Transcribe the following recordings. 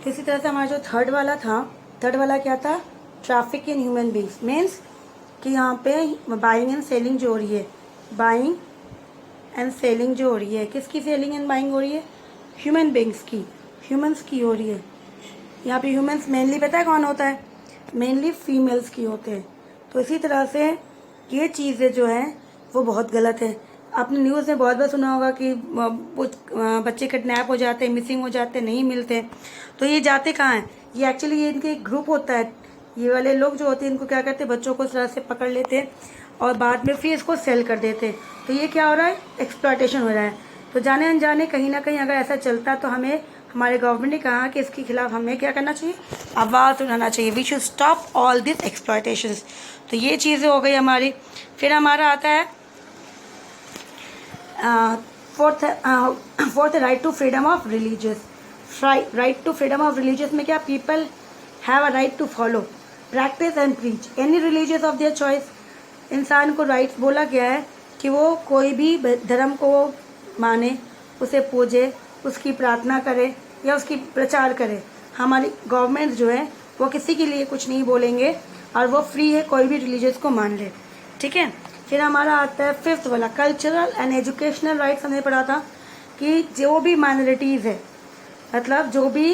तो इसी तरह से हमारा जो थर्ड वाला क्या था, traffic in human beings, means कि यहाँ पे बाइंग एंड सेलिंग जो हो रही है, बाइंग एंड सेलिंग जो हो रही है, किसकी सेलिंग एंड बाइंग हो रही है, ह्यूमन बींग्स की, ह्यूमंस की हो रही है। यहाँ पे ह्यूमंस मेनली पता है कौन होता है, मेनली फीमेल्स की होते हैं। तो इसी तरह से ये चीज़ें जो हैं वो बहुत गलत है। आपने न्यूज़ में बहुत बार सुना होगा कि कुछ बच्चे किडनैप हो जाते हैं, मिसिंग हो जाते हैं, नहीं मिलते। तो ये जाते कहाँ हैं, ये एक्चुअली ये इनके एक ग्रुप होता है, ये वाले लोग जो होते हैं इनको क्या करते हैं, बच्चों को इस तरह से पकड़ लेते हैं और बाद में फिर इसको सेल कर देते हैं। तो ये क्या हो रहा है, एक्सप्लॉयटेशन हो रहा है। तो जाने अनजाने कहीं ना कहीं अगर ऐसा चलता है तो हमें, हमारे गवर्नमेंट ने कहा कि इसके खिलाफ हमें क्या करना चाहिए, आवाज़ उठाना चाहिए। We should stop all this exploitations. तो ये चीज़ें हो गई हमारी। फिर हमारा आता है fourth right to freedom of religious. Right to freedom of religious में क्या, people have a right to follow, practice and preach any religious of their choice. इंसान को राइट्स बोला गया है कि वो कोई भी धर्म को माने, उसे पूजे, उसकी प्रार्थना करे या उसकी प्रचार करे। हमारी गवर्नमेंट जो है वो किसी के लिए कुछ नहीं बोलेंगे और वो फ्री है, कोई भी रिलीजियस को मान ले, ठीक है। फिर हमारा आता है फिफ्थ वाला, कल्चरल एंड एजुकेशनल राइट्स। हमने पढ़ा था कि जो भी माइनॉरिटीज़ है, मतलब जो भी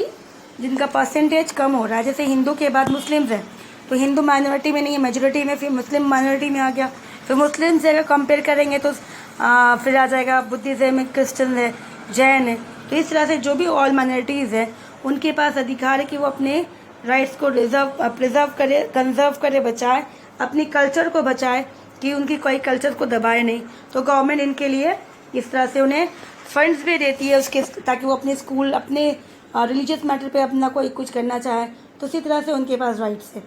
जिनका परसेंटेज कम हो रहा है, जैसे हिंदू के बाद मुस्लिम्स है, तो हिंदू माइनॉरिटी में नहीं है, मेजोरिटी में, फिर मुस्लिम माइनॉरिटी में आ गया। फिर मुस्लिम से अगर कंपेयर करेंगे तो फिर आ जाएगा बुद्धिज़्म है, क्रिश्चियन है, जैन है। तो इस तरह से जो भी ऑल माइनॉरिटीज़ है उनके पास अधिकार है कि वो अपने राइट्स को प्रिजर्व करे, कंजर्व करे, बचाए, अपनी कल्चर को बचाए, कि उनकी कोई कल्चर को दबाए नहीं। तो गवर्नमेंट इनके लिए इस तरह से उन्हें फंड्स भी देती है उसके, ताकि वो अपने स्कूल, अपने रिलीजियस मैटर पे अपना कोई कुछ करना चाहे तो इसी तरह से उनके पास राइट्स है।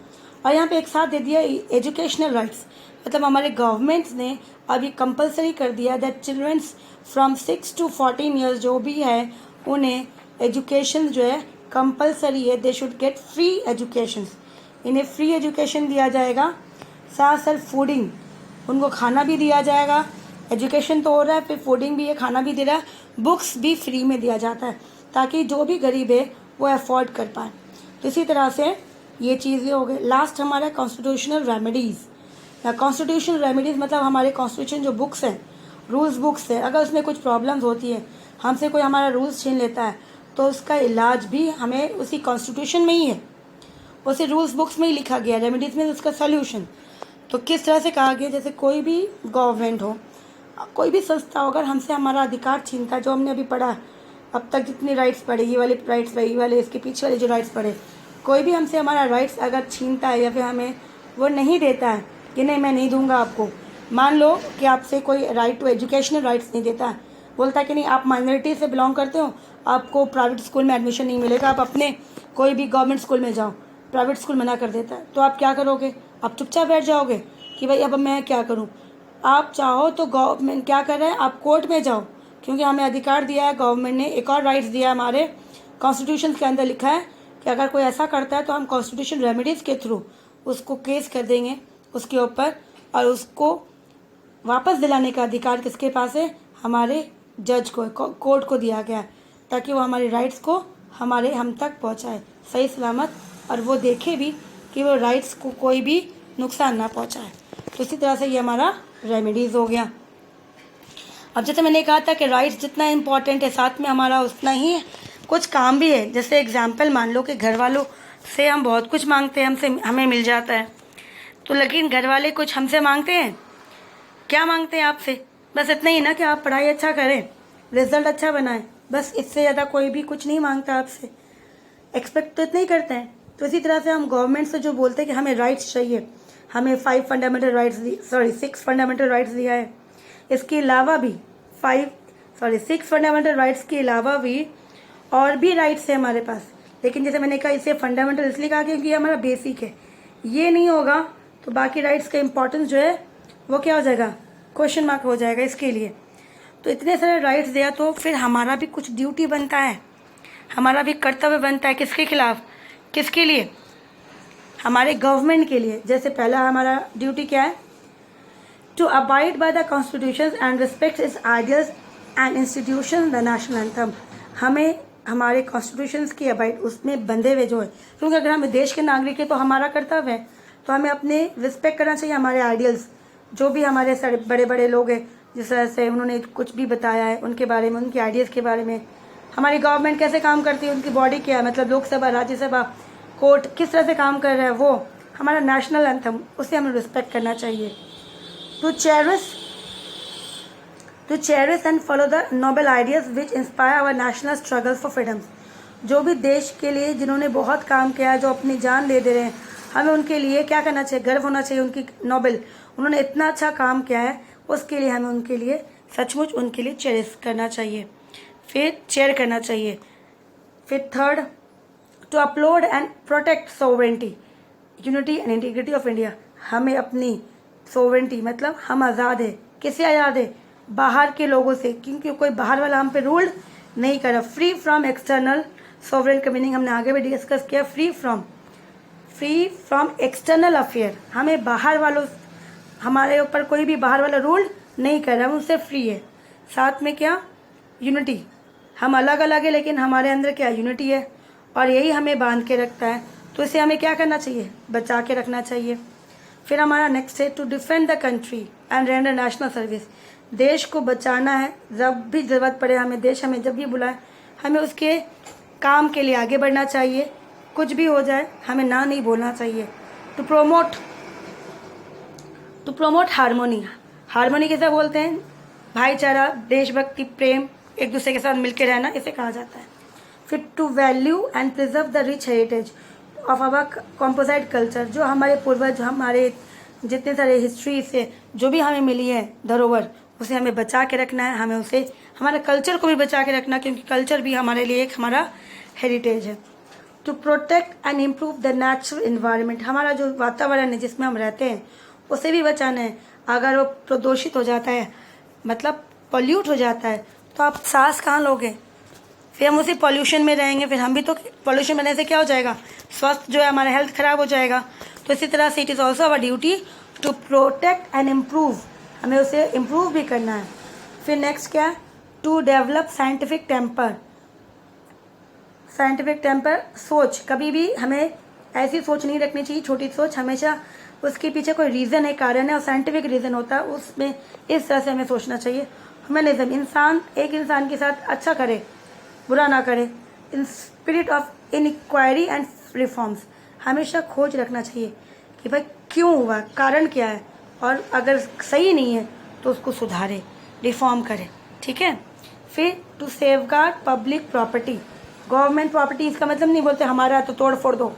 और यहाँ पे एक साथ दे दिया एजुकेशनल राइट्स, मतलब हमारे गवर्नमेंट ने अब ये कंपलसरी कर दिया that childrens from 6 to 14 years जो भी है उन्हें एजुकेशन जो है कंपलसरी है, they should get free education. इन्हें फ्री एजुकेशन दिया जाएगा, साथ साथ फूडिंग, उनको खाना भी दिया जाएगा। एजुकेशन तो हो रहा है, फिर फूडिंग भी है, खाना भी दे रहा है, बुक्स भी फ्री में दिया जाता है ताकि जो भी गरीब है वो अफोर्ड कर पाए। तो इसी तरह से ये चीज़ें हो गई। लास्ट हमारा कॉन्स्टिट्यूशनल रेमेडीज़। कॉन्स्टिट्यूशनल रेमेडीज़ मतलब हमारे कॉन्स्टिट्यूशन जो बुक्स हैं, रूल्स बुक्स हैं, अगर उसमें कुछ प्रॉब्लम्स होती है, हमसे कोई हमारा रूल्स छीन लेता है तो उसका इलाज भी हमें उसी कॉन्स्टिट्यूशन में ही है, उसी रूल्स बुक्स में ही लिखा गया, रेमेडीज़ में उसका सोल्यूशन। तो किस तरह से कहा गया, जैसे कोई भी गवर्नमेंट हो, कोई भी संस्था हो, अगर हमसे हमारा अधिकार छीनता है, जो हमने अभी पढ़ा अब तक जितनी राइट्स पढ़े, ये वाले राइट्स पढ़े, ये वाले इसके पीछे वाले जो राइट्स पढ़े, कोई भी हमसे हमारा राइट्स अगर छीनता है या फिर हमें वो नहीं देता है कि नहीं मैं नहीं दूंगा आपको, मान लो कि आपसे कोई राइट टू एजुकेशनल राइट्स नहीं देता है, बोलता है कि नहीं आप माइनॉरिटी से बिलोंग करते हो, आपको प्राइवेट स्कूल में एडमिशन नहीं मिलेगा, आप अपने कोई भी गवर्नमेंट स्कूल में जाओ, प्राइवेट स्कूल मना कर देता है, तो आप क्या करोगे, आप चुपचाप बैठ जाओगे कि भाई अब मैं क्या करूं। आप चाहो तो गवर्नमेंट क्या कर रहा है, आप कोर्ट में जाओ, क्योंकि हमें अधिकार दिया है गवर्नमेंट ने, एक और राइट्स दिया है, हमारे कॉन्स्टिट्यूशन के अंदर लिखा है कि अगर कोई ऐसा करता है तो हम कॉन्स्टिट्यूशन रेमेडीज़ के थ्रू उसको केस कर देंगे उसके ऊपर, और उसको वापस दिलाने का अधिकार किसके पास है, हमारे जज को, कोर्ट को दिया गया है, ताकि वो हमारे राइट्स को हम तक पहुंचाए सही सलामत, और वो देखे भी कि वो राइट्स को कोई भी नुकसान ना पहुंचाए। तो इसी तरह से ये हमारा रेमेडीज़ हो गया। अब जैसे मैंने कहा था कि राइट्स जितना इम्पोर्टेंट है साथ में हमारा उतना ही कुछ काम भी है। जैसे एग्जाम्पल मान लो कि घर वालों से हम बहुत कुछ मांगते हैं, हमें मिल जाता है, तो लेकिन घर वाले कुछ हमसे मांगते हैं, क्या मांगते हैं आपसे, बस इतना ही ना कि आप पढ़ाई अच्छा करें, रिजल्ट अच्छा बनाएं, बस इससे ज़्यादा कोई भी कुछ नहीं मांगता आपसे, एक्सपेक्ट तो इतना ही करते हैं। तो इसी तरह से हम गवर्नमेंट से जो बोलते हैं कि हमें राइट्स चाहिए, हमें 6 फंडामेंटल राइट्स दिया है, इसके अलावा भी 6 फंडामेंटल राइट्स के अलावा भी और भी राइट्स है हमारे पास, लेकिन जैसे मैंने कहा इसे फंडामेंटल इसलिए कहा क्योंकि ये हमारा बेसिक है, ये नहीं होगा तो बाकी राइट्स का इम्पोर्टेंस जो है वो क्या हो जाएगा, क्वेश्चन मार्क हो जाएगा इसके लिए। तो इतने सारे राइट्स दिया तो फिर हमारा भी कुछ ड्यूटी बनता है, हमारा भी कर्तव्य बनता है, किसके खिलाफ, किसके लिए, हमारे गवर्नमेंट के लिए। जैसे पहला हमारा ड्यूटी क्या है, to abide by the constitution and respect its ideals and institution the national anthem. हमें हमारे कॉन्स्टिट्यूशंस की अबाइड उसमें बंधे हुए जो है, क्योंकि अगर हम देश के नागरिक हैं तो हमारा कर्तव्य है, तो हमें अपने रिस्पेक्ट करना चाहिए हमारे आइडियल्स, जो भी हमारे बड़े बड़े लोग हैं जिस तरह से उन्होंने कुछ भी बताया है उनके बारे में, उनके आइडियाज़ के बारे में, हमारी गवर्नमेंट कैसे काम करती है, उनकी बॉडी क्या है, मतलब लोकसभा, राज्यसभा, कोर्ट किस तरह से काम कर रहा है, वो हमारा नेशनल एंथम, उसे हमें रिस्पेक्ट करना चाहिए। To cherish and follow the noble ideas which inspire our national struggle for freedom. जो भी देश के लिए जिन्होंने बहुत काम किया है, जो अपनी जान दे दे रहे हैं, हमें उनके लिए क्या करना चाहिए, गर्व होना चाहिए। उनकी नोबल, उन्होंने इतना अच्छा काम किया है, उसके लिए हमें उनके लिए सचमुच उनके लिए चेरिश करना चाहिए, फिर चेयर करना चाहिए। फिर third, to uphold and protect sovereignty, unity and integrity of India. हमें अपनी सोवरेंटी, मतलब हम आज़ाद है, किससे आज़ाद है, बाहर के लोगों से, क्योंकि कोई बाहर वाला हम पे रूल नहीं कर रहा। फ्री फ्रॉम एक्सटर्नल सोवरेन का मीनिंग हमने आगे भी डिस्कस किया, फ्री फ्रॉम एक्सटर्नल अफेयर। हमें बाहर वालों, हमारे ऊपर कोई भी बाहर वाला रूल नहीं कर रहा, हम उससे फ्री है। साथ में क्या, यूनिटी, हम अलग अलग है लेकिन हमारे अंदर क्या, यूनिटी है, और यही हमें बांध के रखता है, तो इसे हमें क्या करना चाहिए, बचा के रखना चाहिए। फिर हमारा नेक्स्ट है to defend the country and render national service. देश को बचाना है, जब भी ज़रूरत पड़े हमें, देश हमें जब भी बुलाए, हमें उसके काम के लिए आगे बढ़ना चाहिए, कुछ भी हो जाए हमें ना नहीं बोलना चाहिए। टू प्रोमोट हारमोनी किसे बोलते हैं, भाईचारा, देशभक्ति, प्रेम, एक दूसरे के साथ मिलकर रहना, इसे कहा जाता है। फिर to value and preserve the rich heritage of our composite culture. जो हमारे पूर्वज, हमारे जितने सारे हिस्ट्री से जो भी हमें मिली है धरोहर, उसे हमें बचा के रखना है, हमें उसे, हमारे कल्चर को भी बचा के रखना, क्योंकि कल्चर भी हमारे लिए एक हमारा हेरिटेज है। To protect and improve the natural environment. हमारा जो वातावरण है जिसमें हम रहते हैं, उसे भी बचाना है। अगर वो प्रदूषित हो जाता है, मतलब पॉल्यूट हो जाता है, तो आप सांस कहाँ लोगे, फिर हम उसी पॉल्यूशन में रहेंगे, फिर हम भी तो पॉल्यूशन में रहने से क्या हो जाएगा, स्वास्थ्य जो है हमारा हेल्थ खराब हो जाएगा। तो इसी तरह से it is also our duty to protect and improve, हमें उसे इम्प्रूव भी करना है। फिर नेक्स्ट क्या है, टू डेवलप साइंटिफिक टेम्पर, सोच, कभी भी हमें ऐसी सोच नहीं रखनी चाहिए, छोटी सोच, हमेशा उसके पीछे कोई रीज़न है, कारण है, और साइंटिफिक रीज़न होता है, उसमें इस तरह से हमें सोचना चाहिए। ह्यूमनिज्म, इंसान एक इंसान के साथ अच्छा करे, बुरा ना करे। In spirit of inquiry and reforms, हमेशा खोज रखना चाहिए कि भाई क्यों हुआ, कारण क्या है, और अगर सही नहीं है तो उसको सुधारे, रिफॉर्म करे, ठीक है। फिर to safeguard public property, government property, इसका मतलब नहीं बोलते हमारा तो तोड़ फोड़ दो,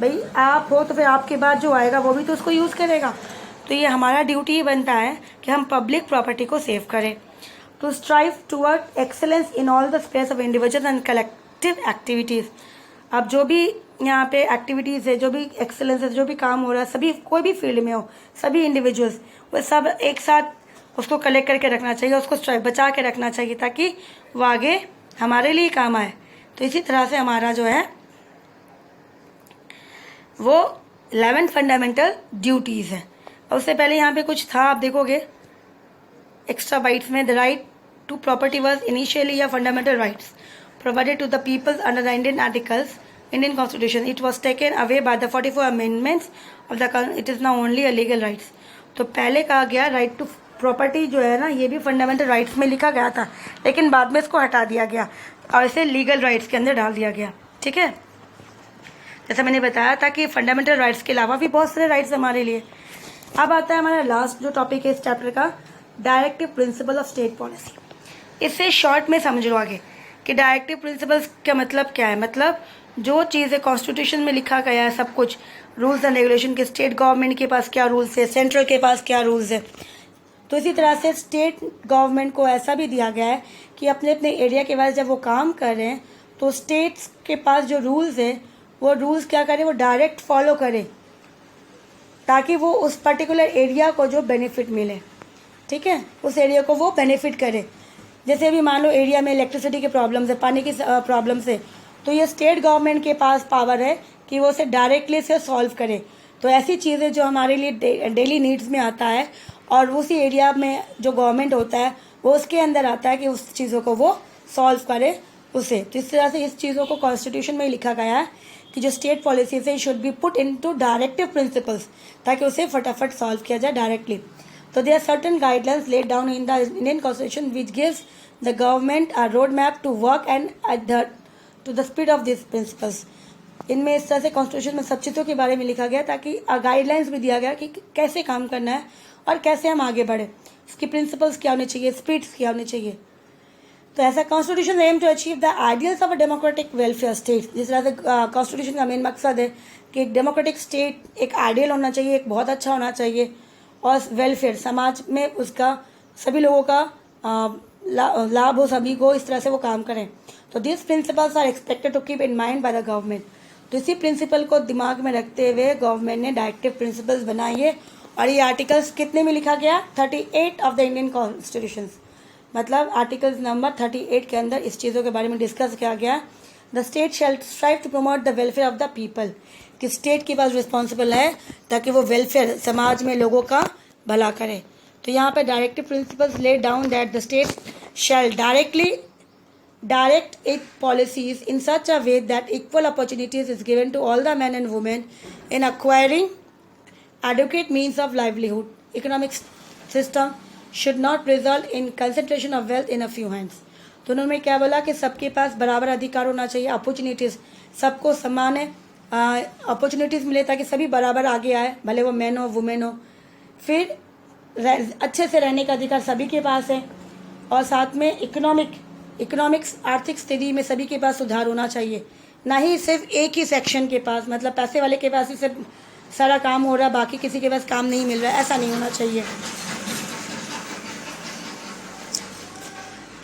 भाई आप हो तो फिर आपके बाद जो आएगा वो भी तो उसको यूज़ करेगा, तो ये हमारा ड्यूटी बनता है कि हम पब्लिक प्रॉपर्टी को सेव करें। To strive toward excellence in all the spheres of individual and collective activities. अब जो भी यहाँ पे एक्टिविटीज़ है, जो भी एक्सेलेंस है, जो भी काम हो रहा है, सभी कोई भी फील्ड में हो, सभी इंडिविजुअल्स वो सब एक साथ उसको कलेक्ट करके रखना चाहिए, उसको स्ट्राइव बचा के रखना चाहिए, ताकि वो आगे हमारे लिए काम आए। तो इसी तरह से हमारा जो है वो 11 फंडामेंटल ड्यूटीज़ है। और उससे पहले यहाँ पे कुछ था, आप देखोगे एक्स्ट्रा बाइट्स में, the right to property was initially a fundamental rights provided to the peoples under the Indian Constitution. It was taken away by the 44 amendments of the it is now only a legal rights. तो पहले कहा गया right to property जो है ना, ये भी fundamental rights में लिखा गया था, लेकिन बाद में इसको हटा दिया गया और इसे लीगल राइट्स के अंदर डाल दिया गया, ठीक है। जैसा मैंने बताया था कि फंडामेंटल राइट्स के अलावा भी बहुत सारे राइट्स हमारे लिए। अब आता है हमारा लास्ट जो टॉपिक है इस चैप्टर का, directive principle of state policy. इससे शॉर्ट में समझ लो आगे कि डायरेक्टिव प्रिंसिपल्स का मतलब क्या है। मतलब जो चीज़ें कॉन्स्टिट्यूशन में लिखा गया है, सब कुछ रूल्स एंड रेगुलेशन के, स्टेट गवर्नमेंट के पास क्या रूल्स है, सेंट्रल के पास क्या रूल्स है, तो इसी तरह से स्टेट गवर्नमेंट को ऐसा भी दिया गया है कि अपने अपने एरिया के पास जब वो काम कर रहे हैं तो स्टेट्स के पास जो रूल्स है वो रूल्स क्या करें, वो डायरेक्ट फॉलो करें, ताकि वो उस पर्टिकुलर एरिया को जो बेनिफिट मिले, ठीक है, उस एरिया को वो बेनिफिट करे। जैसे अभी मान लो एरिया में इलेक्ट्रिसिटी के प्रॉब्लम्स है, पानी की प्रॉब्लम्स है, तो ये स्टेट गवर्नमेंट के पास पावर है कि वो उसे डायरेक्टली से सॉल्व करे। तो ऐसी चीज़ें जो हमारे लिए डेली नीड्स में आता है और उसी एरिया में जो गवर्नमेंट होता है वो उसके अंदर आता है कि उस चीज़ों को वो सॉल्व करे, उसे। तो इस तरह से इस चीज़ों को कॉन्स्टिट्यूशन में ही लिखा गया है कि जो स्टेट पॉलिसी है should be put into directive principles, ताकि उसे फटाफट सॉल्व किया जाए डायरेक्टली। तो there are certain guidelines laid down in the Indian constitution which gives the government a road map to work and adhere to the spirit of this principles. इनमें इस तरह से कॉन्स्टिट्यूशन में सब चीज़ों के बारे में लिखा गया ताकि गाइडलाइंस भी दिया गया कि कैसे काम करना है और कैसे हम आगे बढ़े, इसकी प्रिंसिपल्स क्या होने चाहिए, स्पीड्स क्या होने चाहिए। तो ऐसा constitution aim to achieve the ideals of a democratic welfare state. जिस तरह से कॉन्स्टिट्यूशन का मेन मकसद है कि एक डेमोक्रेटिक स्टेट एक आइडियल होना चाहिए, एक बहुत अच्छा होना चाहिए, और वेलफेयर समाज में उसका सभी लोगों का लाभ हो सभी को, इस तरह से वो काम करें। तो this principles are expected to keep in mind by the government. तो इसी प्रिंसिपल को दिमाग में रखते हुए गवर्नमेंट ने डायरेक्टिव प्रिंसिपल्स बनाई है। और ये आर्टिकल्स कितने में लिखा गया? 38 ऑफ द इंडियन कॉन्स्टिट्यूशन, मतलब आर्टिकल्स नंबर 38 के अंदर इस चीज़ों के बारे में डिस्कस किया गया। The state shall strive to promote the welfare of the people, कि स्टेट के पास रिस्पॉन्सिबल है ताकि वो वेलफेयर समाज में लोगों का भला करे। तो यहाँ पे directive principles lay down that the state shell direct its policies in such a way that equal opportunities is given to all the men and women in acquiring adequate means of livelihood. Economic system should not result in concentration of wealth in a few hands. तो उन्होंने क्या बोला कि सबके पास बराबर अधिकार होना चाहिए, अपॉर्चुनिटीज़ सबको समान है, अपॉर्चुनिटीज़ मिले ताकि सभी बराबर आगे आए, भले वो मैन हो वुमेन हो। फिर अच्छे से रहने का अधिकार सभी के पास है, और साथ में इकोनॉमिक्स आर्थिक स्थिति में सभी के पास सुधार होना चाहिए, ना ही सिर्फ एक ही सेक्शन के पास, मतलब पैसे वाले के पास ही सिर्फ सारा काम हो रहा है, बाकी किसी के पास काम नहीं मिल रहा है, ऐसा नहीं होना चाहिए।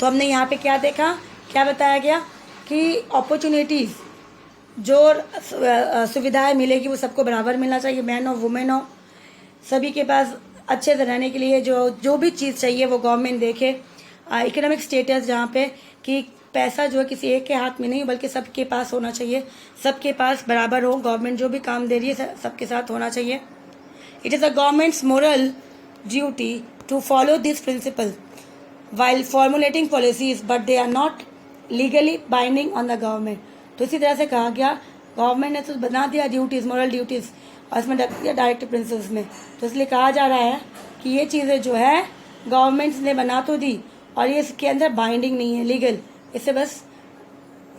तो हमने यहाँ पे क्या देखा, क्या बताया गया कि अपॉर्चुनिटीज़ जो सुविधाएं मिलेगी वो सबको बराबर मिलना चाहिए, मैन हो वुमेन हो, सभी के पास अच्छे से रहने के लिए जो भी चीज़ चाहिए वो गवर्नमेंट देखे। इकोनॉमिक स्टेटस जहाँ पे कि पैसा जो है किसी एक के हाथ में नहीं बल्कि सबके पास होना चाहिए, सबके पास बराबर हो, गवर्नमेंट जो भी काम दे रही है सबके साथ होना चाहिए। It is a government's moral duty to follow this principle while formulating policies but they are not legally binding on the government। तो इसी तरह से कहा गया गवर्नमेंट ने तो बना दिया ड्यूटीज़, मोरल ड्यूटीज़, और इसमें रख दिया डायरेक्टिव प्रिंसिपल्स में। तो इसलिए कहा जा रहा है कि ये चीज़ें जो है गवर्नमेंट्स ने बना तो दी और ये इसके अंदर बाइंडिंग नहीं है, लीगल, इसे बस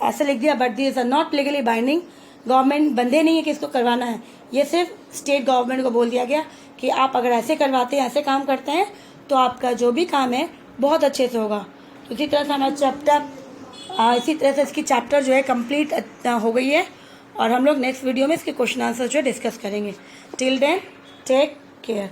ऐसे लिख दिया, but these are not legally binding. Government बंधे नहीं है कि इसको करवाना है, ये सिर्फ स्टेट गवर्नमेंट को बोल दिया गया कि आप अगर ऐसे करवाते हैं, ऐसे काम करते हैं तो आपका जो भी काम है बहुत अच्छे से होगा। तो इसी तरह से हमारा इसी तरह से इसकी चैप्टर जो है कंप्लीट हो गई है, और हम लोग नेक्स्ट वीडियो में इसके क्वेश्चन आंसर जो है डिस्कस करेंगे। Till then take care.